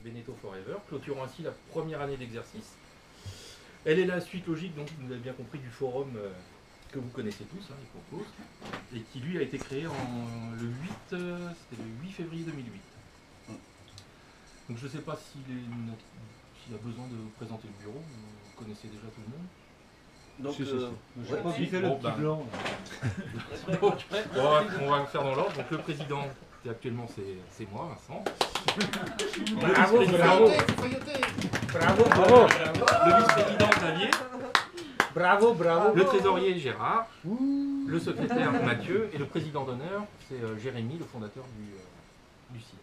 Beneteau Forever, clôturant ainsi la première année d'exercice. Elle est la suite logique, donc vous avez bien compris, du forum que vous connaissez tous, hein, les compos, et qui lui a été créé le 8 février 2008. Donc je ne sais pas s'il a besoin de vous présenter le bureau, vous connaissez déjà tout le monde. Donc, j'ai pas vu le petit blanc. On va le faire dans l'ordre. Donc le président, actuellement c'est moi, Vincent. Bravo, bravo. Bravo, bravo. Le vice-président Xavier. Bravo, bravo. Le trésorier Gérard. Le secrétaire Mathieu. Et le président d'honneur, c'est Jérémy, le fondateur du site.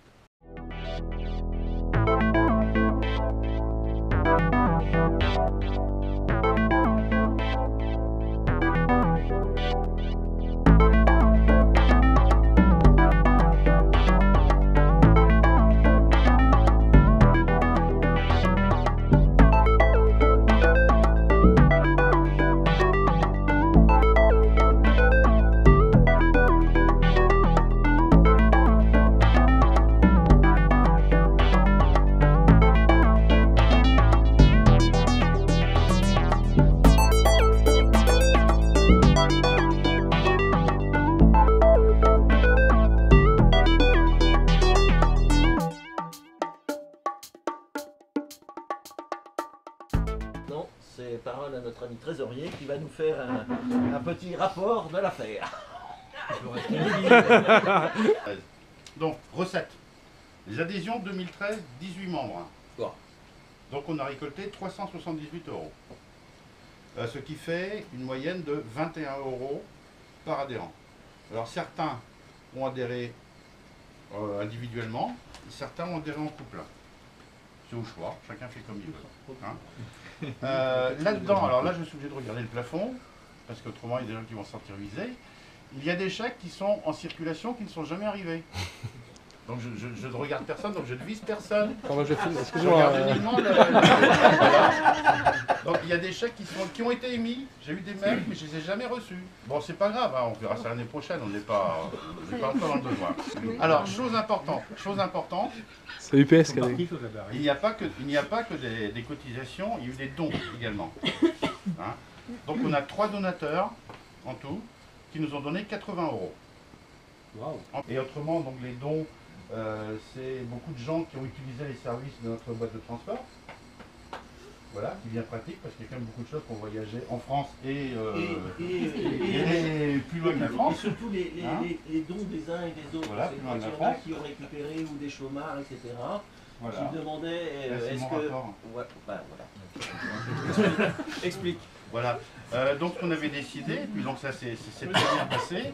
Parole à notre ami trésorier qui va nous faire un petit rapport de l'affaire. Donc, recette. Les adhésions 2013, 18 membres. Donc on a récolté 378 €. Ce qui fait une moyenne de 21 € par adhérent. Alors certains ont adhéré individuellement, certains ont adhéré en couple. C'est au choix, chacun fait comme il veut. Hein. Là-dedans, alors là je suis obligé de regarder le plafond, parce qu'autrement il y a des gens qui vont se sentir visés. Il y a des chèques qui sont en circulation qui ne sont jamais arrivés. Donc je ne regarde personne, donc je ne vise personne. Excusez-moi. Donc il y a des chèques qui ont été émis, j'ai eu des mails, mais je ne les ai jamais reçus. Bon, c'est pas grave, hein, on verra ça l'année prochaine, on n'est pas encore dans le besoin. Alors, chose importante, c'est UPS il n'y a pas que des cotisations, il y a eu des dons également. Hein. Donc on a 3 donateurs en tout qui nous ont donné 80 €. Wow. Et autrement, donc les dons, c'est beaucoup de gens qui ont utilisé les services de notre boîte de transport. Voilà, qui est bien pratique parce qu'il y a quand même beaucoup de choses pour voyager en France et plus loin de la France. Et surtout les dons des uns et des autres. Voilà, plus loin de la Il y en a France. qui ont récupéré ou des chômards, etc. Voilà. Qui me demandaient est-ce que... Rapport. Ouais, bah, voilà. Explique. Voilà. Donc ce qu'on avait décidé, et puis donc ça s'est très bien passé.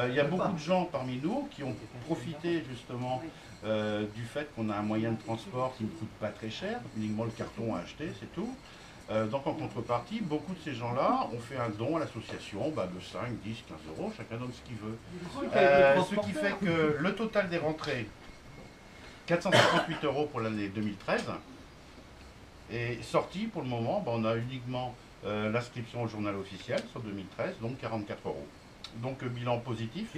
Il y a beaucoup de gens parmi nous qui ont profité justement du fait qu'on a un moyen de transport qui ne coûte pas très cher, uniquement le carton à acheter, c'est tout. Donc en contrepartie, beaucoup de ces gens-là ont fait un don à l'association de 5, 10, 15 €, chacun donne ce qu'il veut. Ce qui fait que le total des rentrées, 458 € pour l'année 2013, est sorti pour le moment, on a uniquement l'inscription au journal officiel sur 2013, donc 44 €. Donc bilan positif,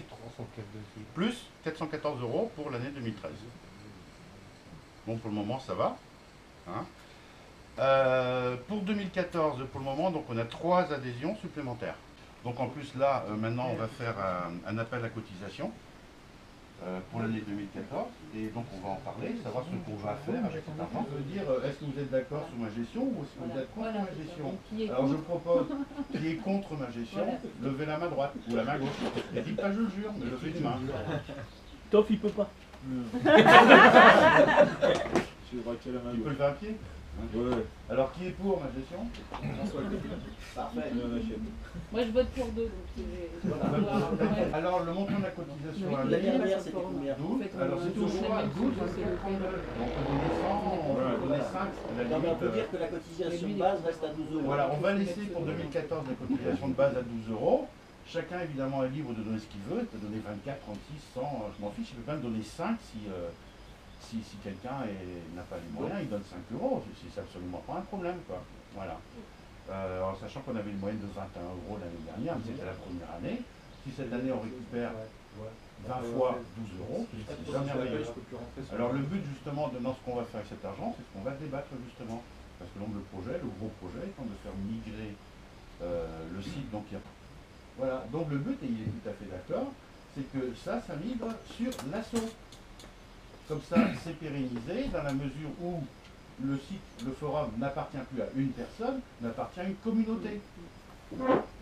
plus 414 € pour l'année 2013. Bon, pour le moment, ça va. Hein. Pour 2014, pour le moment, donc on a 3 adhésions supplémentaires. Donc en plus, là, maintenant, on va faire un appel à cotisation pour l'année 2014. Et donc on va en parler, savoir ce qu'on va faire avec cet argent. Ça veut dire, est-ce que vous êtes d'accord sur ma gestion ou est-ce que vous êtes contre ma gestion? Alors je propose, qui est contre ma gestion, levez la main droite ou la main gauche. Et dites pas je le jure, mais levez une main. Toff, il peut pas. Tu peux lever un pied? Ouais. Alors qui est pour ma gestion? Parfait. Moi je vote pour 2. Alors le montant de la cotisation, La dernière c'était combien? 12. Alors c'est toujours à 12, on peut donner 5. Non mais on peut dire que la cotisation de base reste à 12 €. Voilà, on va laisser pour 2014 la cotisation de base à 12 €. Chacun évidemment est libre de donner ce qu'il veut, de donner 24, 36, 100, je m'en fiche, il peut même donner 5 si quelqu'un n'a pas les moyens, il donne 5 euros, c'est absolument pas un problème, quoi. Voilà. En sachant qu'on avait une moyenne de 21 euros l'année dernière, mais c'était la première année. Si cette année on récupère 20 fois 12 euros, c'est déjà merveilleux. Alors le but justement de ce qu'on va faire avec cet argent, c'est ce qu'on va débattre justement. Parce que donc le gros projet étant de faire migrer le site, donc il y a... Voilà, donc le but, et il est tout à fait d'accord, c'est que ça migre sur l'assaut. Comme ça, c'est pérennisé dans la mesure où le site, le forum n'appartient plus à une personne, mais appartient à une communauté.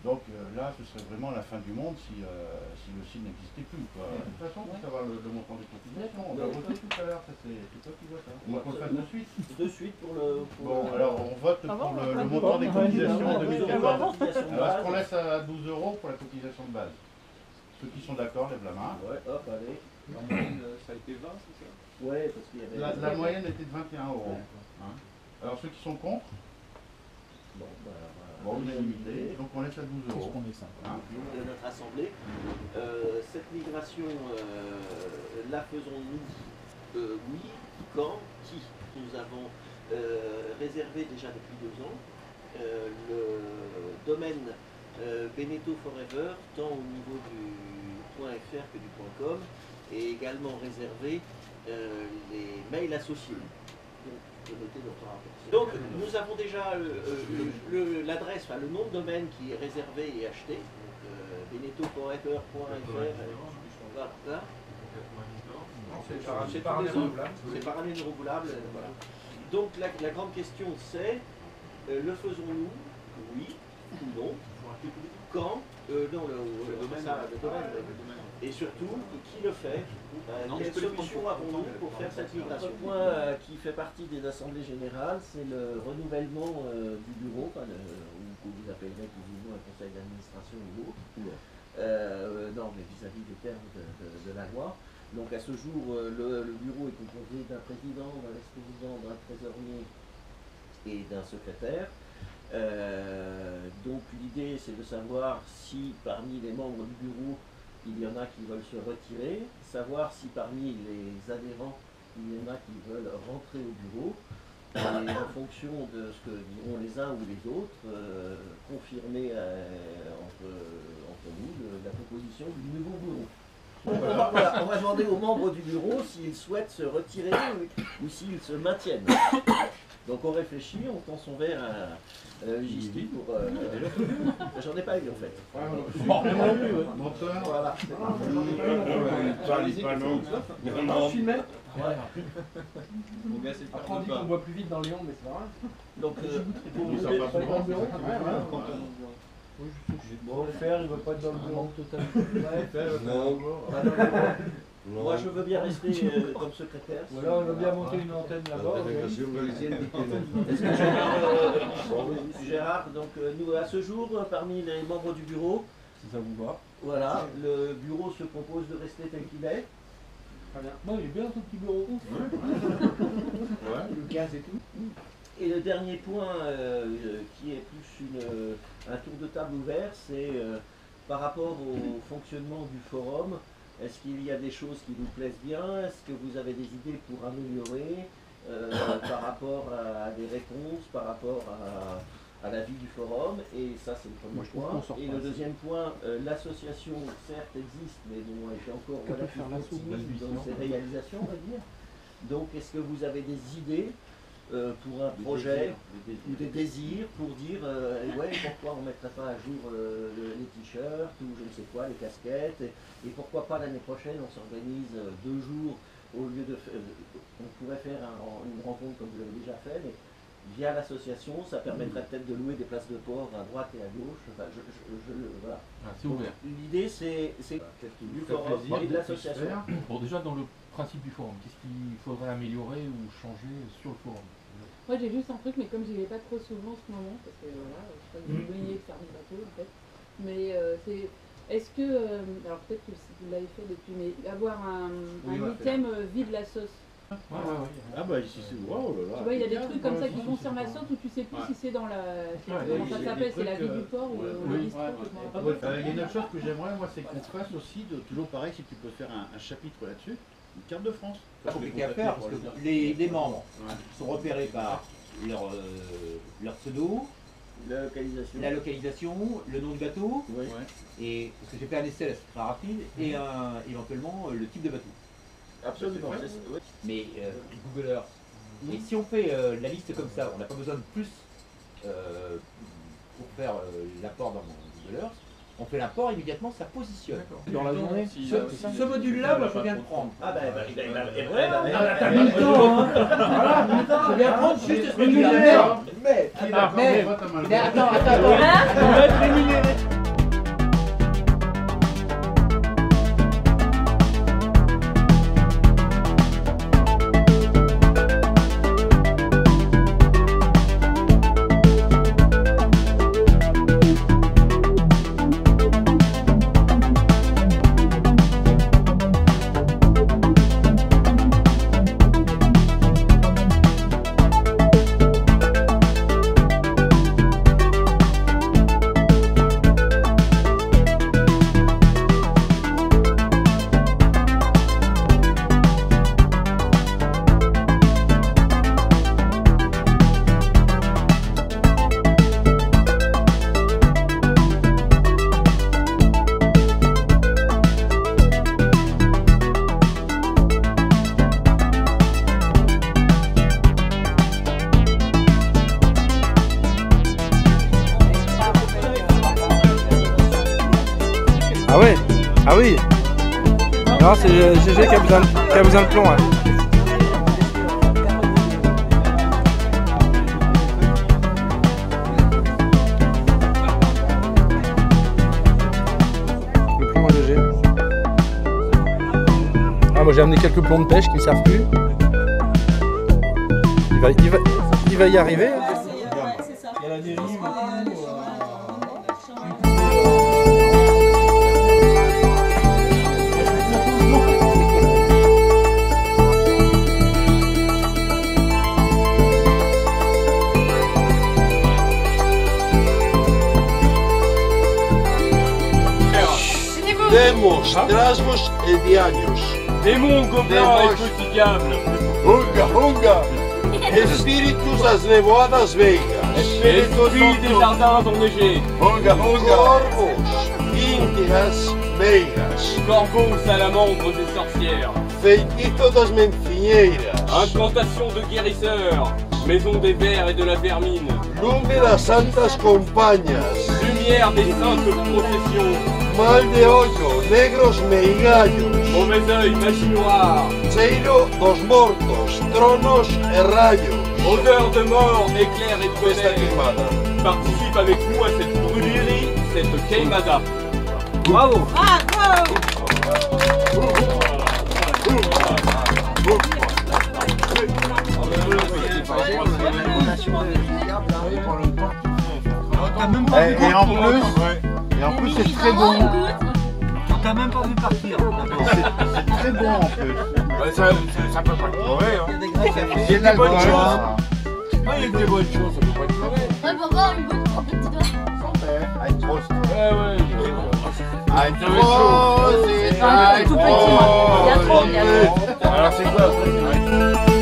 Donc là, ce serait vraiment la fin du monde si le site n'existait plus, quoi. De toute façon, il faut savoir le montant des cotisations. On va voter tout à l'heure, c'est toi qui votes. On va qu'on le fasse de suite. De suite pour le... Bon, alors on vote pour le montant des cotisations en 2014. Alors est-ce qu'on laisse à 12 euros pour la cotisation de base? Ceux qui sont d'accord, lèvent la main. Ouais, hop, allez. La moyenne, ça a été 20, c'est ça? Ouais, parce qu'il y avait... La moyenne était de 21 euros. Hein. Alors ceux qui sont contre, Bon, bon, unanimité, donc on laisse à 12 euros. Hein. de notre assemblée. Cette migration, la faisons-nous? Oui. Quand? Qui? Nous avons réservé déjà depuis 2 ans le domaine Beneteau Forever, tant au niveau du .fr que du .com, et également réservé les mails associés. Donc nous avons déjà l'adresse, enfin le nom de domaine qui est réservé et acheté, benetoforever.fr. Voilà. C'est par année renouvelable. C'est par année renouvelable. Voilà. Donc la grande question c'est, le faisons-nous? Oui ou non? Quand? Non, le domaine. Et surtout, qui le fait? Quelle solution avons-nous pour faire cette migration? Un point qui fait partie des assemblées générales, c'est le renouvellement du bureau, ou que vous appellerez plus ou moins un conseil d'administration ou autre. Non, mais vis-à-vis des termes de la loi. Donc à ce jour, le bureau est composé d'un président, d'un vice-président, d'un trésorier et d'un secrétaire. Donc l'idée c'est de savoir si parmi les membres du bureau il y en a qui veulent se retirer, savoir si parmi les adhérents il y en a qui veulent rentrer au bureau, et en fonction de ce que diront les uns ou les autres, confirmer entre nous la proposition du nouveau bureau. Voilà, on va demander aux membres du bureau s'ils souhaitent se retirer ou s'ils se maintiennent. Donc on réfléchit, on tend son verre à la logistique pour... J'en ai pas eu en fait. Voilà. Après on dit qu'on boit plus vite dans Lyon, mais c'est pas vrai. Donc pour Nous vous sommes pas souvent. Bon, le faire, il va pas être dans le bureau total. Moi je veux bien rester comme secrétaire. Ou alors on va bien monter une antenne là-bas. Est-ce que Gérard, donc nous à ce jour, parmi les membres du bureau, Si ça vous va. voilà, le bureau se propose de rester tel qu'il est. Très bien. Non, il est bien ton petit bureau. Le 15 et tout. Et le dernier point qui est plus un tour de table ouvert, c'est par rapport au fonctionnement du forum. Est-ce qu'il y a des choses qui vous plaisent bien? Est-ce que vous avez des idées pour améliorer par rapport à des réponses, par rapport à la vie du forum? Et ça, c'est le premier point. Et le deuxième point, l'association, certes, existe, mais bon, elle est encore relativement timide dans ses réalisations, on va dire. Donc, est-ce que vous avez des idées pour un projet ou des désirs pour dire ouais, pourquoi on ne mettrait pas à jour les t-shirts ou je ne sais quoi, les casquettes, et pourquoi pas l'année prochaine on s'organise 2 jours au lieu de on pourrait faire une rencontre comme vous l'avez déjà fait, mais via l'association ça permettrait peut-être de louer des places de port à droite et à gauche. Enfin, voilà. C'est ouvert. L'idée c'est du forum et de l'association. Bon, déjà dans le principe du forum, qu'est-ce qu'il faudrait améliorer ou changer sur le forum? Moi j'ai juste un truc, mais comme j'y vais pas trop souvent en ce moment, parce que voilà, je crois que j'ai oublié de faire mes bateaux en fait. Mais c'est. Est-ce que. Alors peut-être que vous l'avez fait depuis, mais avoir un item vide la sauce. Ah bah ici c'est waouh là là. Tu vois, il y a des trucs comme ça qui concernent la sauce où tu sais plus si c'est dans la. Comment ça s'appelle? C'est la vie du port ou le bistrot? Il y a une autre chose que j'aimerais, moi, c'est qu'on fasse aussi, toujours pareil, si tu peux faire un chapitre là-dessus, Une carte de France. C'est pas compliqué à faire parce que les membres sont repérés par leur pseudo, la localisation, le nom du bateau, Oui. et parce que j'ai fait un essai là, c'est très rapide, et éventuellement le type de bateau. Absolument. Oui. Mais Google Earth. Et si on fait la liste comme ça, on n'a pas besoin de plus pour faire l'apport dans Google Earth. On fait l'apport immédiatement, ça positionne. Dans la journée. Ce module-là, moi je viens de prendre. Ah ben, T'as mis le temps, hein. Voilà, Je viens de prendre juste ce module-là. Mais attends. Ah ouais? Ah oui. Non, c'est GG qui a besoin de plomb. Ouais. Le plomb à GG. Ah, moi j'ai amené quelques plombs de pêche qui ne servent plus. Il va y arriver. Il y a la dérive. Demos, trasgos e diaños. Démon, gobelin et petit diable. Hunga, hunga. Espíritus das nevoadas veigas. Esprit des jardins enneigés. Hunga, hunga. Corvos, íntigas, meigas. Corbeaux, salamandres et sorcières. Feitito das mencinheiras. Incantation de guérisseurs. Maison des vers et de la vermine. Lume das santas compañas. Lumière des saintes processions. Mal de ollo, negros meigallos. Mauvais œil, magie noire. Cheiro dos mortos, tronos e rayos. Odeur de mort, éclair et Questa tonnerre. queimada. Participe avec nous à cette brûlerie, cette queimada. Bravo. Et en plus c'est très bon. On t'a même pas vu partir. C'est très bon en plus. Ça peut pas être mauvais, hein. Il y a des bonnes choses. Ah, il y a des bonnes choses, ça peut pas être mauvais. Ouais, pour voir une bonne trempe de petits doigts. Ein Prost. Ouais. Ein Prost. Tout petit. Il y a trop. Alors c'est quoi?